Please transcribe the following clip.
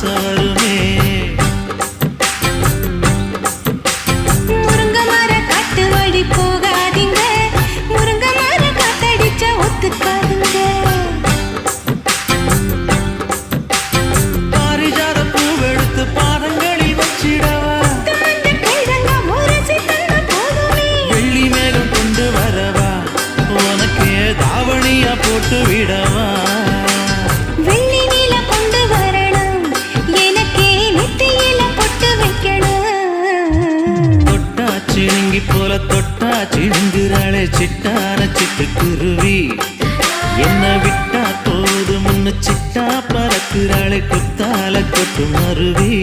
ஆசை வருமே. முருங்க மர காட்டு வழி போகாதீங்க, முருங்க மர காத்தடிச்சா ஒத்துக்காதுங்க. பாரிஜாத பூவெடுத்து பாதங்களில் வச்சிடவா, வெள்ளி மேகம் கொண்டு வரவா, உனக்கே தாவணியா போட்டு விடவா. வெள்ளி நீல கொண்டு வரணும், எனக்கே நெத்தியில பொட்டு வைக்கணும். தொட்டா சிணுங்கி போல தொட்டா சிணுங்குறாளே சிட்டான சிட்டுக்குருவி, என்ன விட்டா போதும் முன்னு சிட்டா பறக்குறாளே குத்தால கொட்டு மருவி.